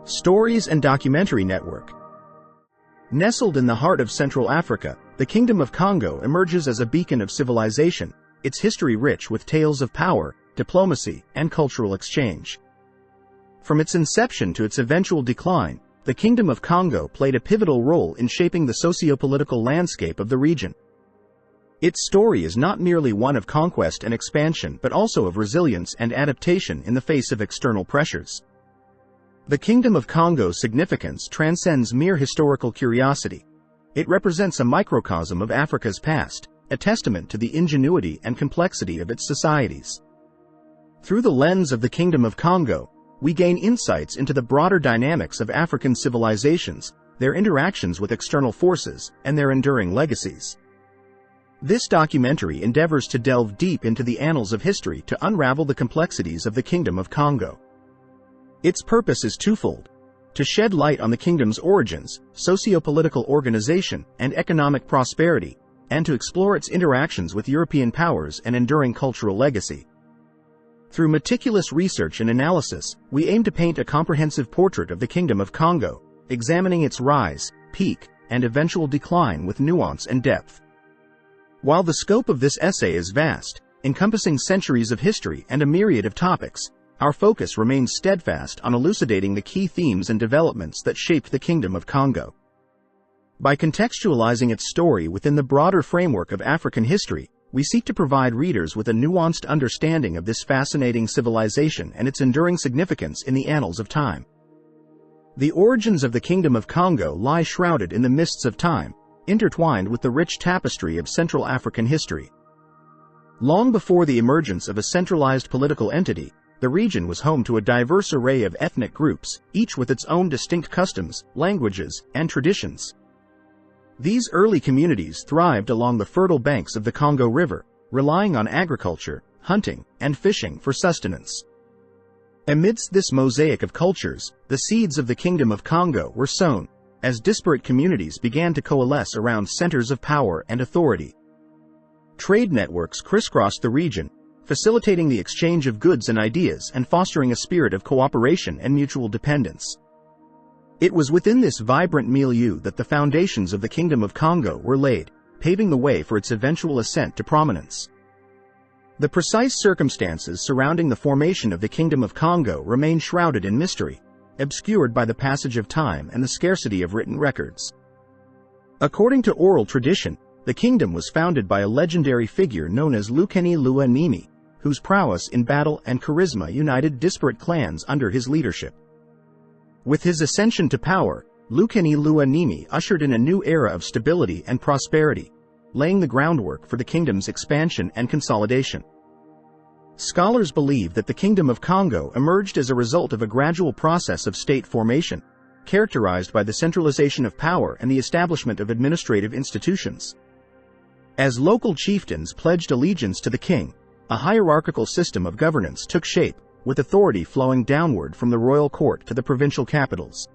Stories and Documentary Network. Nestled in the heart of Central Africa, the Kingdom of Kongo emerges as a beacon of civilization, its history rich with tales of power, diplomacy, and cultural exchange. From its inception to its eventual decline, the Kingdom of Kongo played a pivotal role in shaping the socio-political landscape of the region. Its story is not merely one of conquest and expansion but also of resilience and adaptation in the face of external pressures. The Kingdom of Kongo's significance transcends mere historical curiosity. It represents a microcosm of Africa's past, a testament to the ingenuity and complexity of its societies. Through the lens of the Kingdom of Kongo, we gain insights into the broader dynamics of African civilizations, their interactions with external forces, and their enduring legacies. This documentary endeavors to delve deep into the annals of history to unravel the complexities of the Kingdom of Kongo. Its purpose is twofold: to shed light on the kingdom's origins, socio-political organization, and economic prosperity, and to explore its interactions with European powers and enduring cultural legacy. Through meticulous research and analysis, we aim to paint a comprehensive portrait of the Kingdom of Kongo, examining its rise, peak, and eventual decline with nuance and depth. While the scope of this essay is vast, encompassing centuries of history and a myriad of topics, our focus remains steadfast on elucidating the key themes and developments that shaped the Kingdom of Kongo. By contextualizing its story within the broader framework of African history, we seek to provide readers with a nuanced understanding of this fascinating civilization and its enduring significance in the annals of time. The origins of the Kingdom of Kongo lie shrouded in the mists of time, intertwined with the rich tapestry of Central African history. Long before the emergence of a centralized political entity, the region was home to a diverse array of ethnic groups, each with its own distinct customs, languages, and traditions. These early communities thrived along the fertile banks of the Congo River, relying on agriculture, hunting, and fishing for sustenance. Amidst this mosaic of cultures, the seeds of the Kingdom of Kongo were sown, as disparate communities began to coalesce around centers of power and authority. Trade networks crisscrossed the region, facilitating the exchange of goods and ideas and fostering a spirit of cooperation and mutual dependence. It was within this vibrant milieu that the foundations of the Kingdom of Kongo were laid, paving the way for its eventual ascent to prominence. The precise circumstances surrounding the formation of the Kingdom of Kongo remain shrouded in mystery, obscured by the passage of time and the scarcity of written records. According to oral tradition, the kingdom was founded by a legendary figure known as Lukeni Luanimi, whose prowess in battle and charisma united disparate clans under his leadership. With his ascension to power, Lukeni Luanimi ushered in a new era of stability and prosperity, laying the groundwork for the kingdom's expansion and consolidation. Scholars believe that the Kingdom of Kongo emerged as a result of a gradual process of state formation, characterized by the centralization of power and the establishment of administrative institutions. As local chieftains pledged allegiance to the king, a hierarchical system of governance took shape, with authority flowing downward from the royal court to the provincial capitals.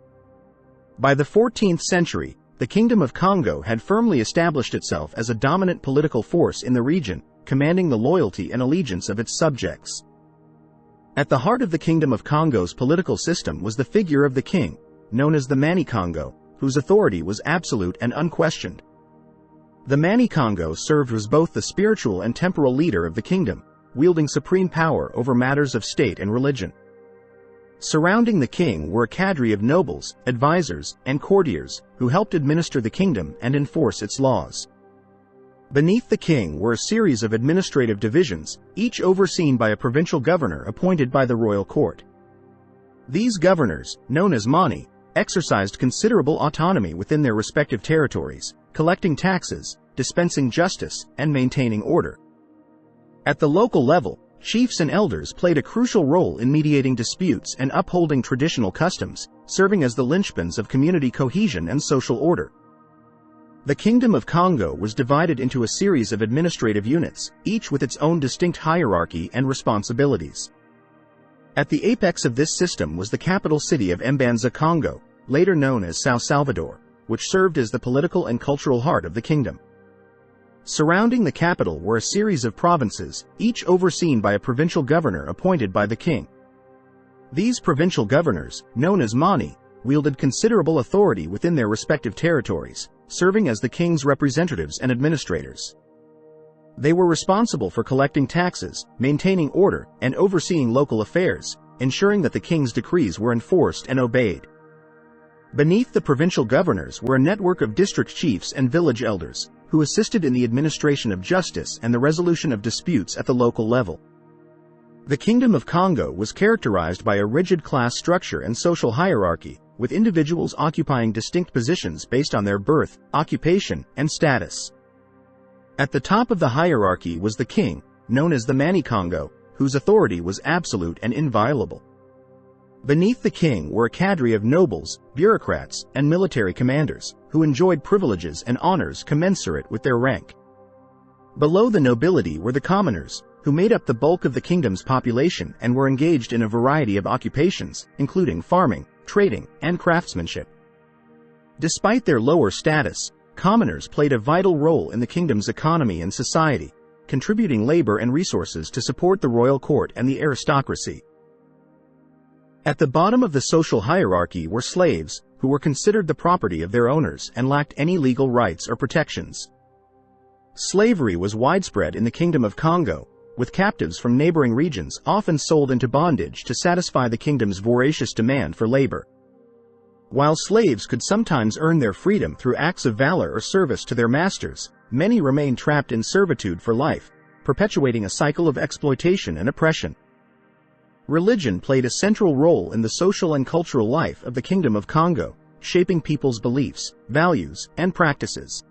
By the 14th century, the Kingdom of Kongo had firmly established itself as a dominant political force in the region, commanding the loyalty and allegiance of its subjects. At the heart of the Kingdom of Kongo's political system was the figure of the king, known as the Manikongo, whose authority was absolute and unquestioned. The Manikongo served as both the spiritual and temporal leader of the kingdom, wielding supreme power over matters of state and religion. Surrounding the king were a cadre of nobles, advisors, and courtiers, who helped administer the kingdom and enforce its laws. Beneath the king were a series of administrative divisions, each overseen by a provincial governor appointed by the royal court. These governors, known as mani, exercised considerable autonomy within their respective territories, collecting taxes, dispensing justice, and maintaining order. At the local level, chiefs and elders played a crucial role in mediating disputes and upholding traditional customs, serving as the linchpins of community cohesion and social order. The Kingdom of Kongo was divided into a series of administrative units, each with its own distinct hierarchy and responsibilities. At the apex of this system was the capital city of Mbanza Kongo, later known as São Salvador, which served as the political and cultural heart of the kingdom. Surrounding the capital were a series of provinces, each overseen by a provincial governor appointed by the king. These provincial governors, known as Mani, wielded considerable authority within their respective territories, serving as the king's representatives and administrators. They were responsible for collecting taxes, maintaining order, and overseeing local affairs, ensuring that the king's decrees were enforced and obeyed. Beneath the provincial governors were a network of district chiefs and village elders, who assisted in the administration of justice and the resolution of disputes at the local level. The Kingdom of Kongo was characterized by a rigid class structure and social hierarchy, with individuals occupying distinct positions based on their birth, occupation, and status. At the top of the hierarchy was the king, known as the Manikongo, whose authority was absolute and inviolable. Beneath the king were a cadre of nobles, bureaucrats, and military commanders, who enjoyed privileges and honors commensurate with their rank. Below the nobility were the commoners, who made up the bulk of the kingdom's population and were engaged in a variety of occupations, including farming, trading, and craftsmanship. Despite their lower status, commoners played a vital role in the kingdom's economy and society, contributing labor and resources to support the royal court and the aristocracy. At the bottom of the social hierarchy were slaves, who were considered the property of their owners and lacked any legal rights or protections. Slavery was widespread in the Kingdom of Kongo, with captives from neighboring regions often sold into bondage to satisfy the kingdom's voracious demand for labor. While slaves could sometimes earn their freedom through acts of valor or service to their masters, many remained trapped in servitude for life, perpetuating a cycle of exploitation and oppression. Religion played a central role in the social and cultural life of the Kingdom of Kongo, shaping people's beliefs, values, and practices.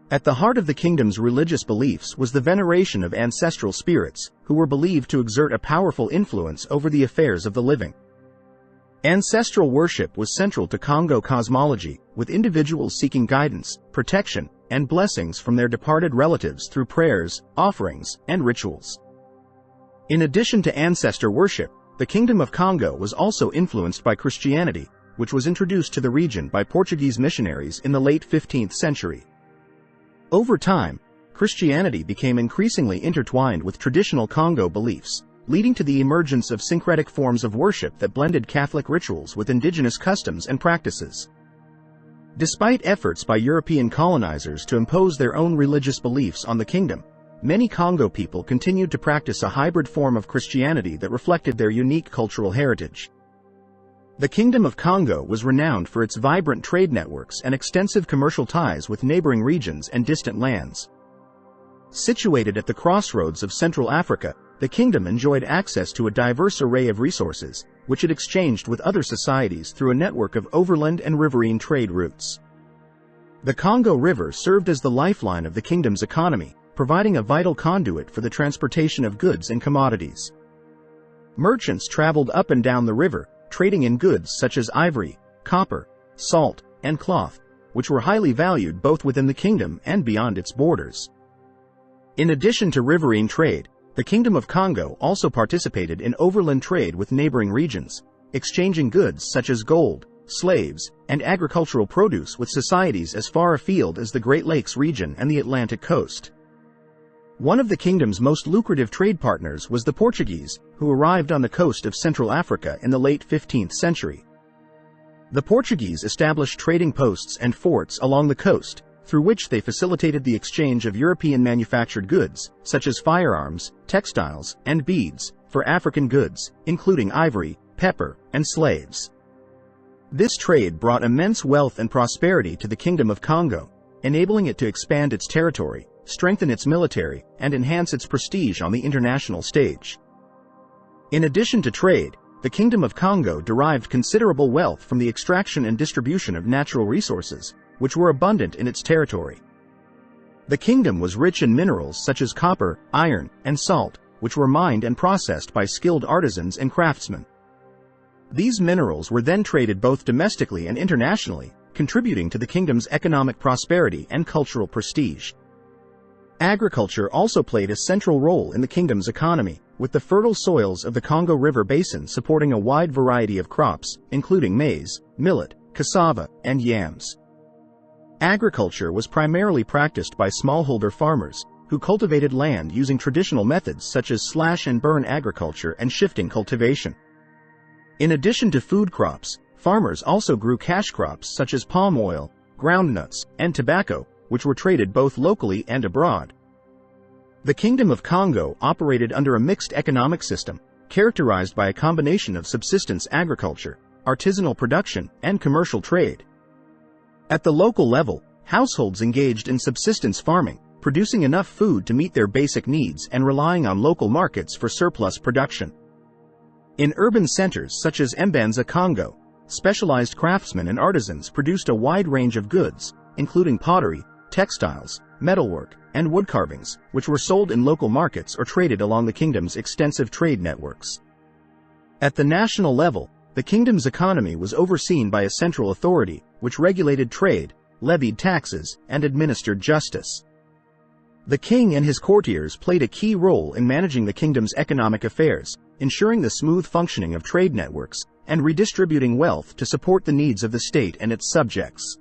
At the heart of the kingdom's religious beliefs was the veneration of ancestral spirits, who were believed to exert a powerful influence over the affairs of the living. Ancestral worship was central to Kongo cosmology, with individuals seeking guidance, protection, and blessings from their departed relatives through prayers, offerings, and rituals. In addition to ancestor worship, the Kingdom of Kongo was also influenced by Christianity, which was introduced to the region by Portuguese missionaries in the late 15th century. Over time, Christianity became increasingly intertwined with traditional Kongo beliefs, leading to the emergence of syncretic forms of worship that blended Catholic rituals with indigenous customs and practices. Despite efforts by European colonizers to impose their own religious beliefs on the kingdom, many Kongo people continued to practice a hybrid form of Christianity that reflected their unique cultural heritage. The Kingdom of Kongo was renowned for its vibrant trade networks and extensive commercial ties with neighboring regions and distant lands. Situated at the crossroads of Central Africa, the kingdom enjoyed access to a diverse array of resources, which it exchanged with other societies through a network of overland and riverine trade routes. The Congo River served as the lifeline of the kingdom's economy, providing a vital conduit for the transportation of goods and commodities. Merchants traveled up and down the river, trading in goods such as ivory, copper, salt, and cloth, which were highly valued both within the kingdom and beyond its borders. In addition to riverine trade, the Kingdom of Kongo also participated in overland trade with neighboring regions, exchanging goods such as gold, slaves, and agricultural produce with societies as far afield as the Great Lakes region and the Atlantic coast. One of the kingdom's most lucrative trade partners was the Portuguese, who arrived on the coast of Central Africa in the late 15th century. The Portuguese established trading posts and forts along the coast, through which they facilitated the exchange of European-manufactured goods, such as firearms, textiles, and beads, for African goods, including ivory, pepper, and slaves. This trade brought immense wealth and prosperity to the Kingdom of Kongo, enabling it to expand its territory, strengthen its military, and enhance its prestige on the international stage. In addition to trade, the Kingdom of Kongo derived considerable wealth from the extraction and distribution of natural resources, which were abundant in its territory. The kingdom was rich in minerals such as copper, iron, and salt, which were mined and processed by skilled artisans and craftsmen. These minerals were then traded both domestically and internationally, contributing to the kingdom's economic prosperity and cultural prestige. Agriculture also played a central role in the kingdom's economy, with the fertile soils of the Congo River Basin supporting a wide variety of crops, including maize, millet, cassava, and yams. Agriculture was primarily practiced by smallholder farmers, who cultivated land using traditional methods such as slash-and-burn agriculture and shifting cultivation. In addition to food crops, farmers also grew cash crops such as palm oil, groundnuts, and tobacco, which were traded both locally and abroad. The Kingdom of Kongo operated under a mixed economic system, characterized by a combination of subsistence agriculture, artisanal production, and commercial trade. At the local level, households engaged in subsistence farming, producing enough food to meet their basic needs and relying on local markets for surplus production. In urban centers such as Mbanza, Congo, specialized craftsmen and artisans produced a wide range of goods, including pottery, textiles, metalwork, and wood carvings, which were sold in local markets or traded along the kingdom's extensive trade networks. At the national level, the kingdom's economy was overseen by a central authority, which regulated trade, levied taxes, and administered justice. The king and his courtiers played a key role in managing the kingdom's economic affairs, ensuring the smooth functioning of trade networks, and redistributing wealth to support the needs of the state and its subjects.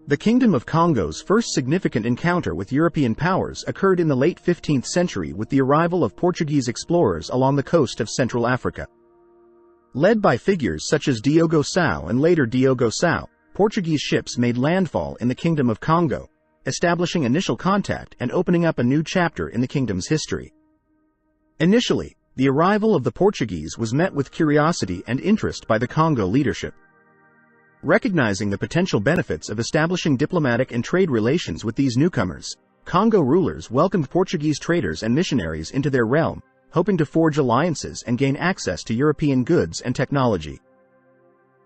The Kingdom of Kongo's first significant encounter with European powers occurred in the late 15th century with the arrival of Portuguese explorers along the coast of Central Africa. Led by figures such as Diogo Sao and later Diogo Sao, Portuguese ships made landfall in the Kingdom of Kongo, establishing initial contact and opening up a new chapter in the kingdom's history. Initially, the arrival of the Portuguese was met with curiosity and interest by the Congo leadership. Recognizing the potential benefits of establishing diplomatic and trade relations with these newcomers, Congo rulers welcomed Portuguese traders and missionaries into their realm, hoping to forge alliances and gain access to European goods and technology.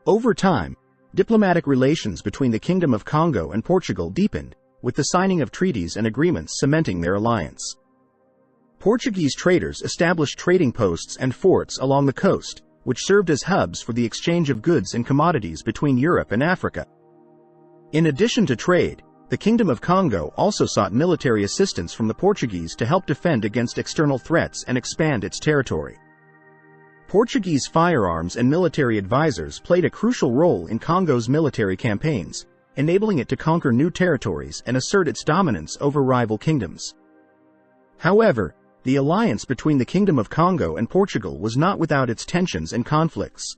Over time, diplomatic relations between the Kingdom of Kongo and Portugal deepened, with the signing of treaties and agreements cementing their alliance. Portuguese traders established trading posts and forts along the coast, which served as hubs for the exchange of goods and commodities between Europe and Africa. In addition to trade, the Kingdom of Kongo also sought military assistance from the Portuguese to help defend against external threats and expand its territory. Portuguese firearms and military advisors played a crucial role in Congo's military campaigns, enabling it to conquer new territories and assert its dominance over rival kingdoms. However, the alliance between the Kingdom of Kongo and Portugal was not without its tensions and conflicts.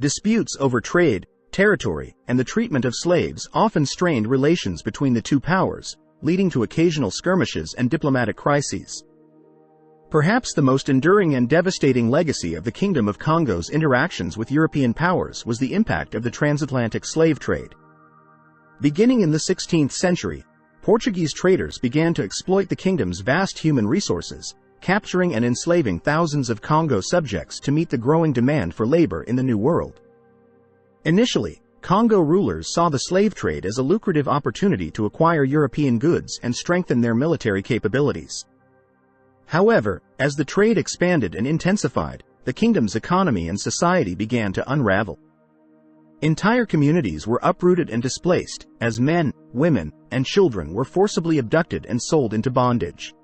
Disputes over trade, territory, and the treatment of slaves often strained relations between the two powers, leading to occasional skirmishes and diplomatic crises. Perhaps the most enduring and devastating legacy of the Kingdom of Kongo's interactions with European powers was the impact of the transatlantic slave trade. Beginning in the 16th century, Portuguese traders began to exploit the kingdom's vast human resources, capturing and enslaving thousands of Congo subjects to meet the growing demand for labor in the New World. Initially, Congo rulers saw the slave trade as a lucrative opportunity to acquire European goods and strengthen their military capabilities. However, as the trade expanded and intensified, the kingdom's economy and society began to unravel. Entire communities were uprooted and displaced, as men, women, and children were forcibly abducted and sold into bondage.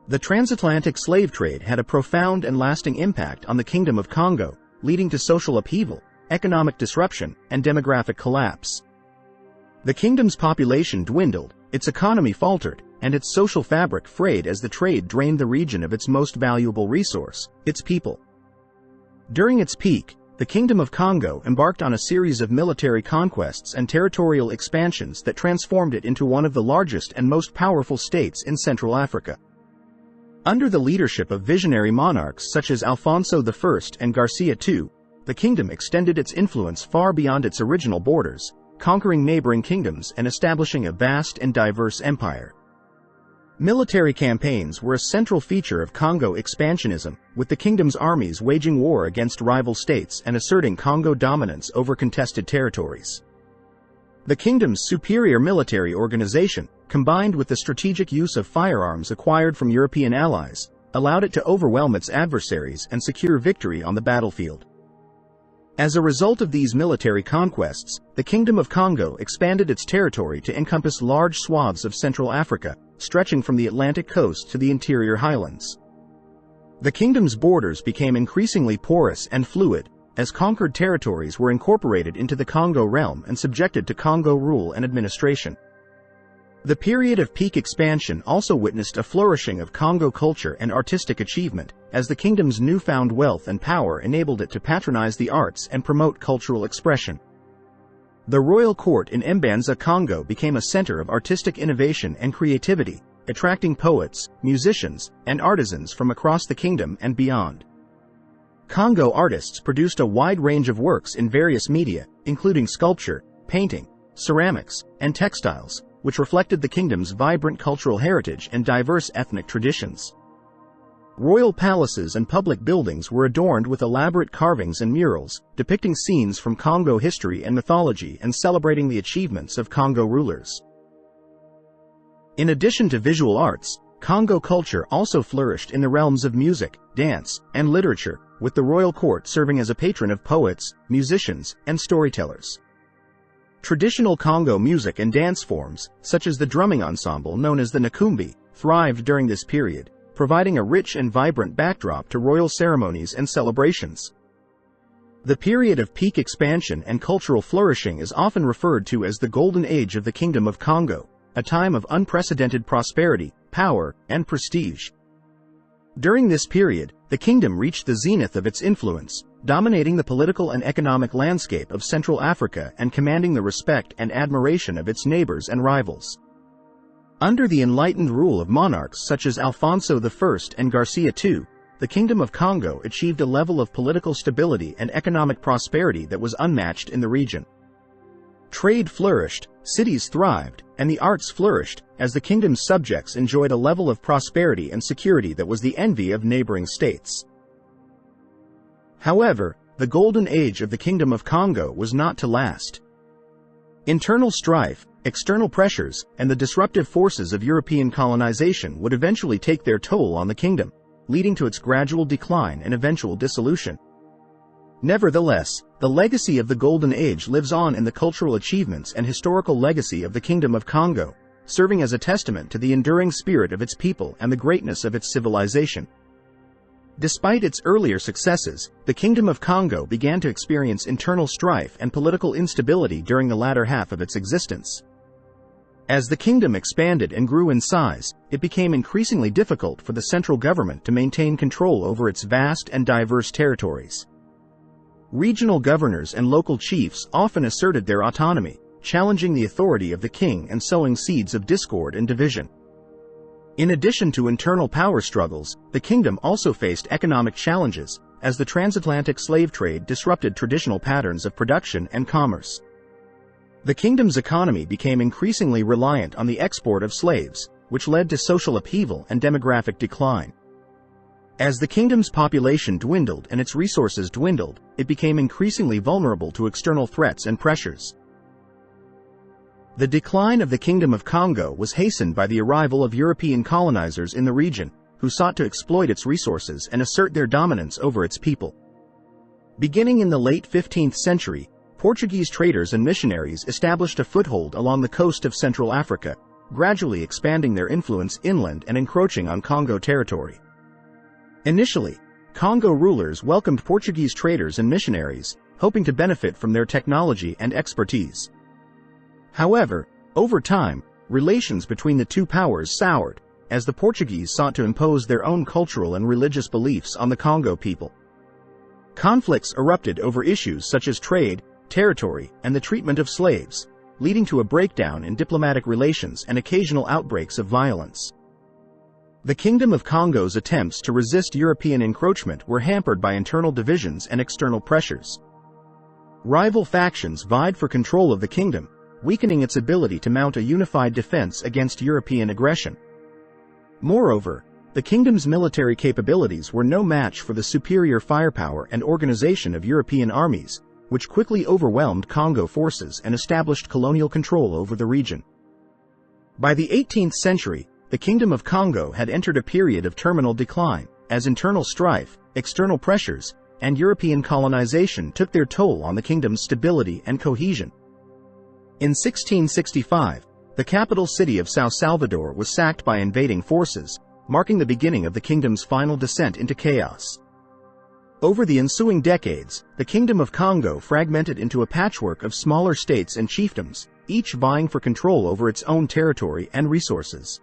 The transatlantic slave trade had a profound and lasting impact on the Kingdom of Kongo, leading to social upheaval, economic disruption, and demographic collapse. The kingdom's population dwindled, its economy faltered, and its social fabric frayed as the trade drained the region of its most valuable resource, its people. During its peak, the Kingdom of Kongo embarked on a series of military conquests and territorial expansions that transformed it into one of the largest and most powerful states in Central Africa. Under the leadership of visionary monarchs such as Alfonso I and Garcia II, the kingdom extended its influence far beyond its original borders, conquering neighboring kingdoms and establishing a vast and diverse empire. Military campaigns were a central feature of Congo expansionism, with the kingdom's armies waging war against rival states and asserting Congo dominance over contested territories. The kingdom's superior military organization, combined with the strategic use of firearms acquired from European allies, allowed it to overwhelm its adversaries and secure victory on the battlefield. As a result of these military conquests, the Kingdom of Kongo expanded its territory to encompass large swaths of Central Africa, stretching from the Atlantic coast to the interior highlands. The kingdom's borders became increasingly porous and fluid, as conquered territories were incorporated into the Congo realm and subjected to Congo rule and administration. The period of peak expansion also witnessed a flourishing of Kongo culture and artistic achievement, as the kingdom's newfound wealth and power enabled it to patronize the arts and promote cultural expression. The royal court in Mbanza, Kongo became a center of artistic innovation and creativity, attracting poets, musicians, and artisans from across the kingdom and beyond. Kongo artists produced a wide range of works in various media, including sculpture, painting, ceramics, and textiles, which reflected the kingdom's vibrant cultural heritage and diverse ethnic traditions. Royal palaces and public buildings were adorned with elaborate carvings and murals, depicting scenes from Kongo history and mythology and celebrating the achievements of Kongo rulers. In addition to visual arts, Kongo culture also flourished in the realms of music, dance, and literature, with the royal court serving as a patron of poets, musicians, and storytellers. Traditional Kongo music and dance forms, such as the drumming ensemble known as the Nkumbi, thrived during this period, providing a rich and vibrant backdrop to royal ceremonies and celebrations. The period of peak expansion and cultural flourishing is often referred to as the Golden Age of the Kingdom of Kongo, a time of unprecedented prosperity, power, and prestige. During this period, the kingdom reached the zenith of its influence, dominating the political and economic landscape of Central Africa and commanding the respect and admiration of its neighbors and rivals. Under the enlightened rule of monarchs such as Alfonso I and Garcia II, the Kingdom of Kongo achieved a level of political stability and economic prosperity that was unmatched in the region. Trade flourished, cities thrived, and the arts flourished, as the kingdom's subjects enjoyed a level of prosperity and security that was the envy of neighboring states. However, the golden age of the Kingdom of Kongo was not to last. Internal strife, external pressures, and the disruptive forces of European colonization would eventually take their toll on the kingdom, leading to its gradual decline and eventual dissolution. Nevertheless, the legacy of the Golden Age lives on in the cultural achievements and historical legacy of the Kingdom of Kongo, serving as a testament to the enduring spirit of its people and the greatness of its civilization. Despite its earlier successes, the Kingdom of Kongo began to experience internal strife and political instability during the latter half of its existence. As the kingdom expanded and grew in size, it became increasingly difficult for the central government to maintain control over its vast and diverse territories. Regional governors and local chiefs often asserted their autonomy, challenging the authority of the king and sowing seeds of discord and division. In addition to internal power struggles, the kingdom also faced economic challenges, as the transatlantic slave trade disrupted traditional patterns of production and commerce. The kingdom's economy became increasingly reliant on the export of slaves, which led to social upheaval and demographic decline. As the kingdom's population dwindled and its resources dwindled, it became increasingly vulnerable to external threats and pressures. The decline of the Kingdom of Kongo was hastened by the arrival of European colonizers in the region, who sought to exploit its resources and assert their dominance over its people. Beginning in the late 15th century, Portuguese traders and missionaries established a foothold along the coast of Central Africa, gradually expanding their influence inland and encroaching on Kongo territory. Initially, Kongo rulers welcomed Portuguese traders and missionaries, hoping to benefit from their technology and expertise. However, over time, relations between the two powers soured, as the Portuguese sought to impose their own cultural and religious beliefs on the Kongo people. Conflicts erupted over issues such as trade, territory, and the treatment of slaves, leading to a breakdown in diplomatic relations and occasional outbreaks of violence. The Kingdom of Kongo's attempts to resist European encroachment were hampered by internal divisions and external pressures. Rival factions vied for control of the kingdom, weakening its ability to mount a unified defense against European aggression. Moreover, the kingdom's military capabilities were no match for the superior firepower and organization of European armies, which quickly overwhelmed Kongo forces and established colonial control over the region. By the 18th century, the Kingdom of Kongo had entered a period of terminal decline, as internal strife, external pressures, and European colonization took their toll on the kingdom's stability and cohesion. In 1665, the capital city of São Salvador was sacked by invading forces, marking the beginning of the kingdom's final descent into chaos. Over the ensuing decades, the Kingdom of Kongo fragmented into a patchwork of smaller states and chiefdoms, each vying for control over its own territory and resources.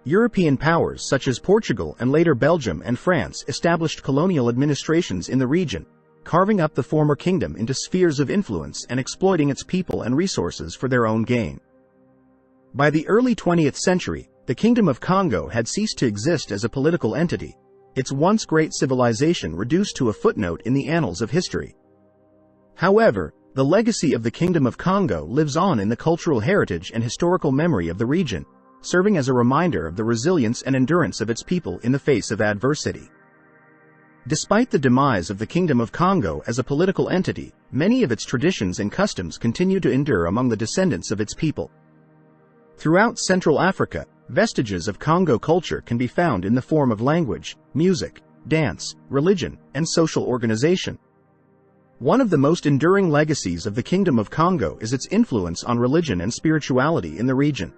European powers such as Portugal and later Belgium and France established colonial administrations in the region, carving up the former kingdom into spheres of influence and exploiting its people and resources for their own gain. By the early 20th century, the Kingdom of Kongo had ceased to exist as a political entity, its once great civilization reduced to a footnote in the annals of history. However, the legacy of the Kingdom of Kongo lives on in the cultural heritage and historical memory of the region, serving as a reminder of the resilience and endurance of its people in the face of adversity. Despite the demise of the Kingdom of Kongo as a political entity, many of its traditions and customs continue to endure among the descendants of its people. Throughout Central Africa, vestiges of Congo culture can be found in the form of language, music, dance, religion, and social organization. One of the most enduring legacies of the Kingdom of Kongo is its influence on religion and spirituality in the region.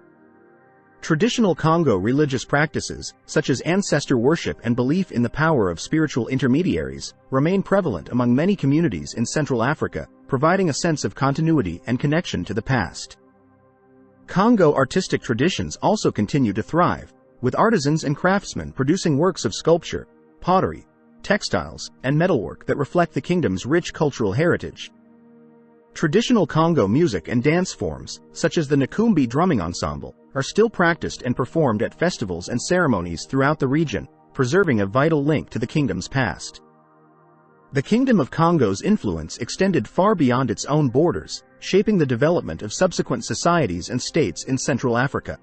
Traditional Congo religious practices, such as ancestor worship and belief in the power of spiritual intermediaries, remain prevalent among many communities in Central Africa, providing a sense of continuity and connection to the past. Congo artistic traditions also continue to thrive, with artisans and craftsmen producing works of sculpture, pottery, textiles, and metalwork that reflect the kingdom's rich cultural heritage. Traditional Congo music and dance forms, such as the Nkumbi drumming ensemble, are still practiced and performed at festivals and ceremonies throughout the region, preserving a vital link to the kingdom's past. The Kingdom of Kongo's influence extended far beyond its own borders, shaping the development of subsequent societies and states in Central Africa.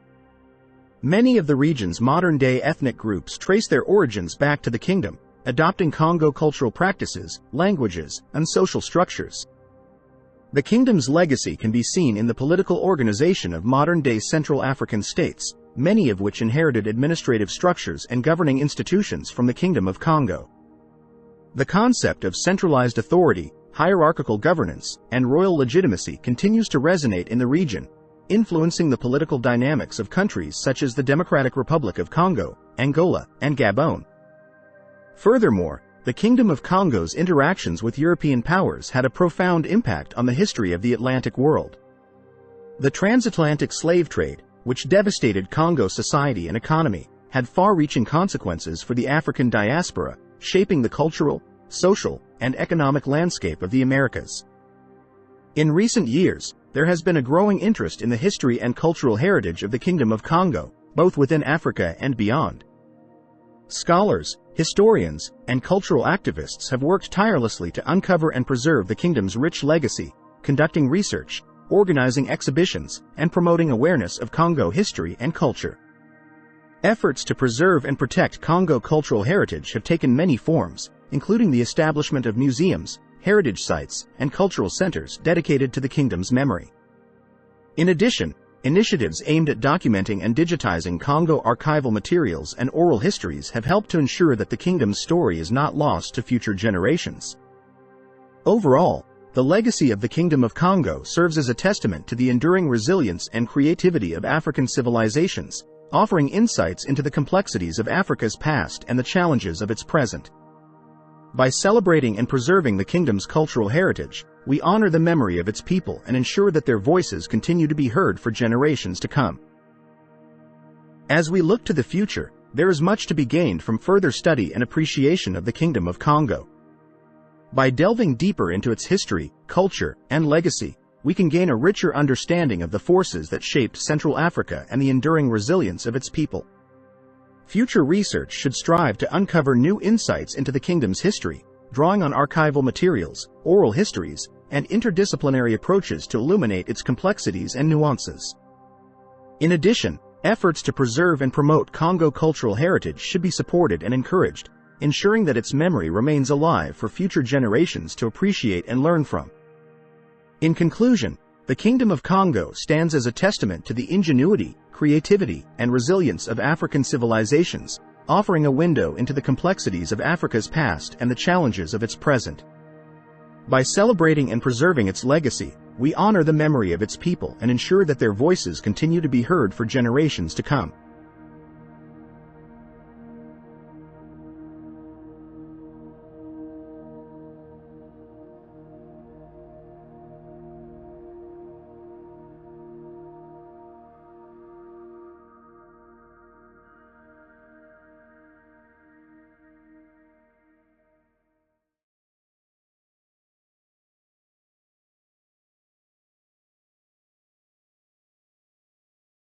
Many of the region's modern-day ethnic groups trace their origins back to the kingdom, adopting Congo cultural practices, languages, and social structures. The kingdom's legacy can be seen in the political organization of modern-day Central African states, many of which inherited administrative structures and governing institutions from the Kingdom of Kongo. The concept of centralized authority, hierarchical governance, and royal legitimacy continues to resonate in the region, influencing the political dynamics of countries such as the Democratic Republic of Congo, Angola, and Gabon. Furthermore, the Kingdom of Kongo's interactions with European powers had a profound impact on the history of the Atlantic world. The transatlantic slave trade, which devastated Congo society and economy, had far-reaching consequences for the African diaspora, shaping the cultural, social, and economic landscape of the Americas. In recent years, there has been a growing interest in the history and cultural heritage of the Kingdom of Kongo, both within Africa and beyond. Scholars, historians, and cultural activists have worked tirelessly to uncover and preserve the kingdom's rich legacy, conducting research, organizing exhibitions, and promoting awareness of Congo history and culture. Efforts to preserve and protect Congo cultural heritage have taken many forms, including the establishment of museums, heritage sites, and cultural centers dedicated to the kingdom's memory. In addition, initiatives aimed at documenting and digitizing Congo archival materials and oral histories have helped to ensure that the kingdom's story is not lost to future generations. Overall, the legacy of the Kingdom of Kongo serves as a testament to the enduring resilience and creativity of African civilizations, offering insights into the complexities of Africa's past and the challenges of its present. By celebrating and preserving the kingdom's cultural heritage, we honor the memory of its people and ensure that their voices continue to be heard for generations to come. As we look to the future, there is much to be gained from further study and appreciation of the Kingdom of Kongo. By delving deeper into its history, culture, and legacy, we can gain a richer understanding of the forces that shaped Central Africa and the enduring resilience of its people. Future research should strive to uncover new insights into the kingdom's history, drawing on archival materials, oral histories, and interdisciplinary approaches to illuminate its complexities and nuances. In addition, efforts to preserve and promote Congo cultural heritage should be supported and encouraged, ensuring that its memory remains alive for future generations to appreciate and learn from. In conclusion, the Kingdom of Kongo stands as a testament to the ingenuity, creativity, and resilience of African civilizations, offering a window into the complexities of Africa's past and the challenges of its present. By celebrating and preserving its legacy, we honor the memory of its people and ensure that their voices continue to be heard for generations to come.